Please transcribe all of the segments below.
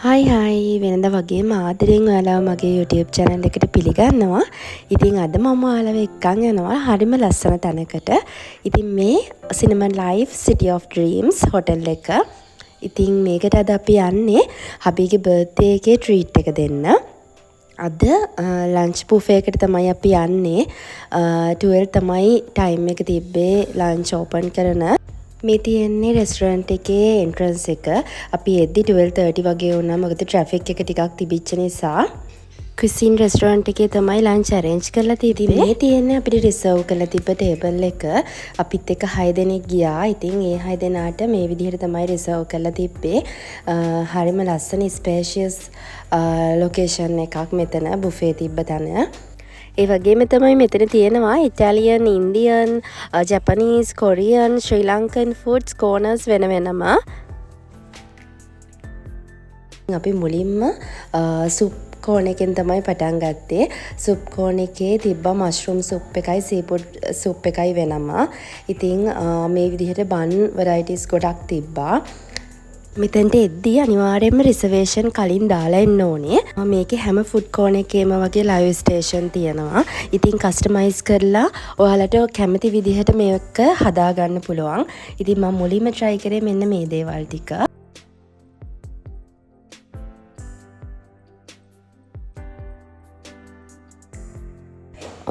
හයි වෙනද වගේම ආදරයෙන් ඔයාලව මගේ YouTube channel එකට පිළිගන්නවා. ඉතින් අද මම ඔයාලව එක්කන් යනවා හරිම ලස්සන තැනකට. ඉතින් මේ Cinnamon Life City of Dreams hotel එක. ඉතින් මේකට අද අපි යන්නේ හබීගේ birthday එකේ treat එක දෙන්න. අද ලන්ච් බුෆේ එකට තමයි අපි යන්නේ. 12 තමයි ටයිම් එක තිබ්බේ ලන්ච් ඕපන් කරන. මේ තියෙන්නේ රෙස්ටරන්ට් එකේ එන්ට්‍රන්ස් එක. අපි එද්දි 12:30 වගේ වුණා. මොකද ට්‍රැෆික් එක ටිකක් තිබිච්ච නිසා. ක්විසින් රෙස්ටරන්ට් එකේ තමයි ලන්ච් අරේන්ජ් කරලා තිබ්බේ. මේ තියෙන්නේ අපිට රිසර්ව් කරලා තිබ්බ ටේබල් එක. අපිත් එක්ක 6 දෙනෙක් ගියා. ඉතින් ඒ 6 දෙනාට මේ විදිහට තමයි රිසර්ව් කරලා තිබ්බේ. හරිම ලස්සන ස්පේෂියස් ලොකේෂන් එකක් මෙතන බුෆේ තිබ්බ තැන. ඒ වගේම තමයි මෙතන තියෙනවා ඉතාලියන්, ඉන්දියන්, ජපනීස්, කොරියන්, ශ්‍රී ලංකන් ෆුඩ්ස් කෝනර්ස් වෙන වෙනම. අපි මුලින්ම සුප් කෝන් එකෙන් තමයි පටන් ගත්තේ. සුප් කෝන් එකේ තිබ්බා මෂ්රූම් සුප් එකයි සීෆුඩ් සුප් එකයි වෙනම. ඉතින් මේ විදිහට බන් වෙරයිටිස් ගොඩක් තිබ්බා. මෙතැන්ට එද්දී අනිවාර්යෙන්ම රිසර්වේෂන් කලින් දාලා එන්න ඕනේ. මේකේ හැම ෆුඩ් කෝන් එකේම වගේ ලයිව් ස්ටේෂන් තියෙනවා. ඉතින් කස්ටමයිස් කරලා ඔයාලට කැමති විදිහට මේක හදාගන්න පුළුවන්. ඉතින් මම මුලින්ම try කරේ මෙන්න මේ දේවල් ටික.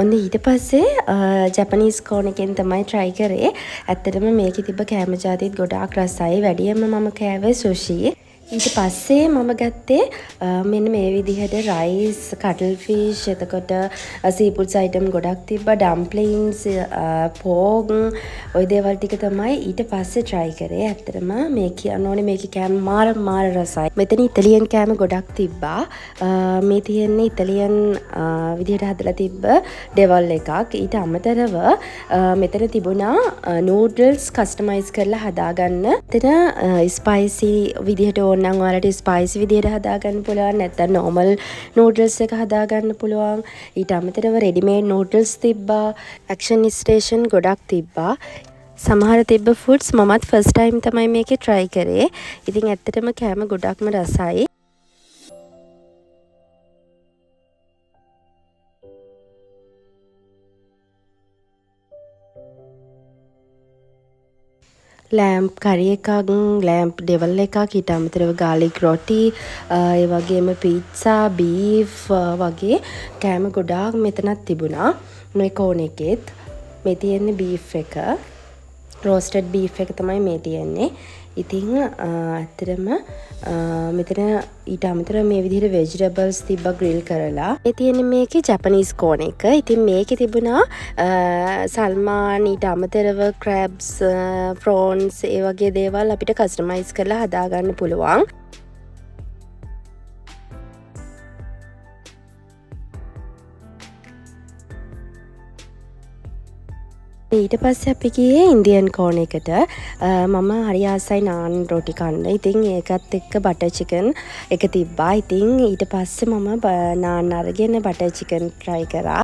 ඔන්න ඊට පස්සේ ජපනීස් කෝන් එකෙන් තමයි try කරේ. ඇත්තටම මේකේ තිබ්බ කෑම ජාතිත් ගොඩාක් රසයි. වැඩියෙන්ම මම කෑවේ සුෂි. ඊට පස්සේ මම ගත්තේ මෙන්න මේ විදිහට රයිස්, කටල් ෆිෂ්, එතකොට සීෆුඩ්ස් අයිටම් ගොඩක් තිබ්බා. ඩම්ප්ලින්ග්ස්, පෝග්, ওই දේවල් ටික තමයි ඊට පස්සේ try කරේ. ඇත්තටම මේ කියන්න ඕනේ මේකේ කෑම මාර රසයි. මෙතන ඉතාලියන් කෑම ගොඩක් තිබ්බා. මේ තියෙන්නේ ඉතාලියන් විදිහට හදලා තිබ්බ ඩෙවල් එකක්. ඊට අමතරව මෙතන තිබුණා නූඩල්ස් කස්ටමයිස් කරලා හදාගන්න. එතන ස්පයිසි විදිහට නම් ඔයාලට ස්පයිසි විදිහට හදාගන්න පුළුවන්. නැත්නම් normal noodles එක හදාගන්න පුළුවන්. ඊට අමතරව රෙඩිමේඩ් noodles තිබ්බා. action station ගොඩක් තිබ්බා. සමහර තිබ්බ foods මමත් first time තමයි මේකේ try කරේ. ඉතින් ඇත්තටම කෑම ගොඩක්ම රසයි. ලෑම්ප් කරි එකක්, ලෑම්ප් ඩෙවල් එකක්, ඊට අමතරව ගාලික් රොටි, ඒ වගේම පීට්සා, බීෆ් වගේ කෑම ගොඩාක් මෙතනත් තිබුණා. මේ කෝන් එකෙත් මේ තියෙන්නේ බීෆ් එක. රෝස්ටඩ් බීෆ් එක තමයි මේ තියෙන්නේ. ඉතින් ඇත්තටම මෙතන ඊට අමතරව මේ විදිහට වෙජිටබල්ස් තිබ්බා ග්‍රිල් කරලා. මේ තියෙන්නේ මේකේ ජපනීස් කෝන් එක. ඉතින් මේකේ තිබුණා සල්මාන්, ඊට අමතරව ක්‍රැබ්ස්, ප්‍රෝන්ස්, ඒ වගේ දේවල් අපිට කස්ටමයිස් කරලා හදාගන්න පුළුවන්. ඊට පස්සේ අපි ගියේ ඉන්දියන් කෝන් එකට. මම හරි ආසයි නාන් රොටි කන්න. ඉතින් ඒකත් එක්ක බටර් චිකන් එක තිබ්බා. ඉතින් ඊට පස්සේ මම නාන් අරගෙන බටර් චිකන් try කරා.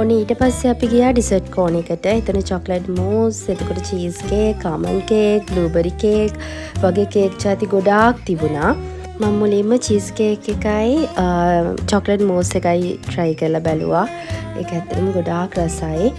ඔන්න ඊට පස්සේ අපි ගියා ඩිසර්ට් කෝන් එකට. එතන චොක්ලට් මූස්, එතකොට cheese cake, almond cake, blueberry cake වගේ කේක් ಜಾති ගොඩාක් තිබුණා. මම මුලින්ම චීස් කේක් එකයි චොක්ලට් මූස් එකයි try කරලා බැලුවා. ඒක ඇත්තටම ගොඩාක් රසයි.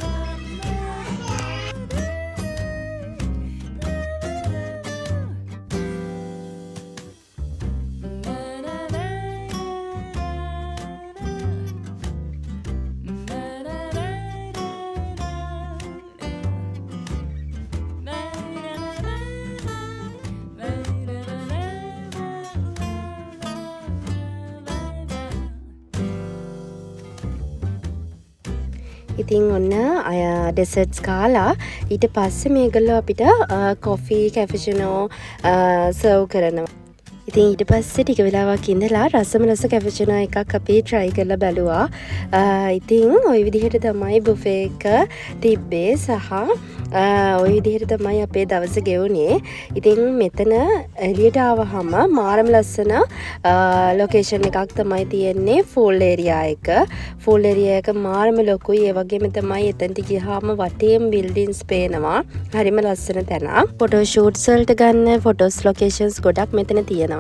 ඉතින් ඔන්න ඩෙසර්ට්ස් කාලා ඊට පස්සේ මේගොල්ලෝ අපිට කොෆි කැපචිනෝ සර්ව් කරනවා. ඉතින් ඊට පස්සේ ටික වෙලාවක් ඉඳලා රසම රස කැපචිනෝ එකක් අපි try කරලා බැලුවා. ඉතින් ওই විදිහට තමයි බුෆේ එක තිබ්බේ සහ ওই විදිහට තමයි අපේ දවස ගෙවුනේ. ඉතින් මෙතන එළියට ආවහම මාරම ලස්සන ලොකේෂන් එකක් තමයි තියෙන්නේ. ෆූල් ඒරියා එක. ෆූල් ඒරියා එක මාරම ලොකුයි. ඒ වගේම තමයි එතනට ගියාම වටේම බිල්ඩින්ස් පේනවා. හරිම ලස්සන තැනක්. ෆොටෝ ෂූට්ස් වලට ගන්න ෆොටෝස් ලොකේෂන්ස් ගොඩක් මෙතන තියෙනවා.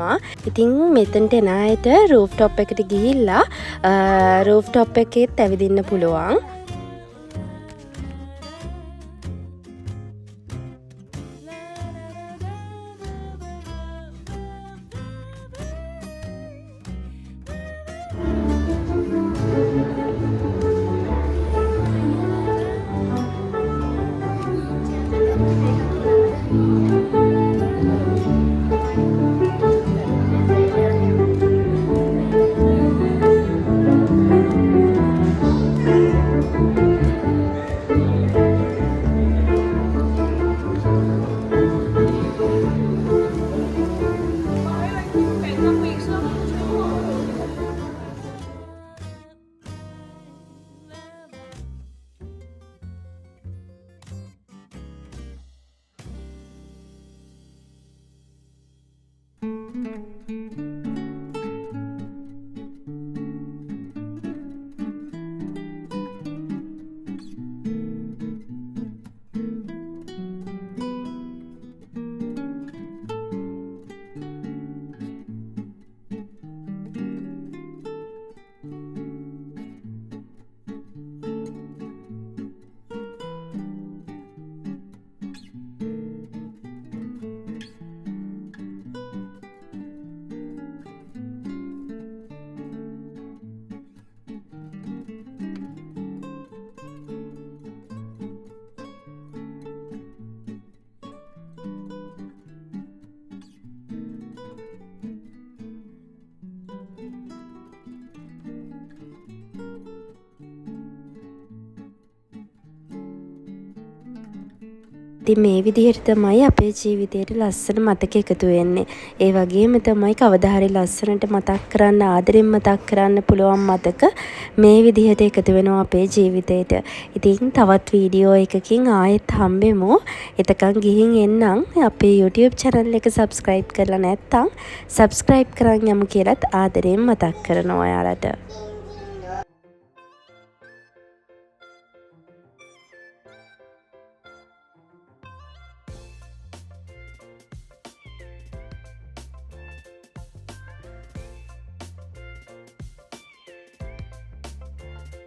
ඉතින් මෙතනට එන අයට රූෆ් টොප් එකට ගිහිල්ලා රූෆ් টොප් එකේත් ඇවිදින්න පුළුවන්. ඉතින් මේ විදිහට තමයි අපේ ජීවිතේට ලස්සන මතක එකතු වෙන්නේ. ඒ වගේම තමයි කවදා හරි ලස්සනට මතක් කරන්න ආදරෙන් මතක් කරන්න පුළුවන් මතක මේ විදිහට එකතු වෙනවා අපේ ජීවිතේට. ඉතින් තවත් වීඩියෝ එකකින් ආයෙත් හම්බෙමු. එතකන් ගිහින් එන්නම්. අපේ YouTube channel එක subscribe කරලා නැත්නම් subscribe කරන් යමු කියලාත් ආදරෙන් මතක් කරනවා ඔයාලට.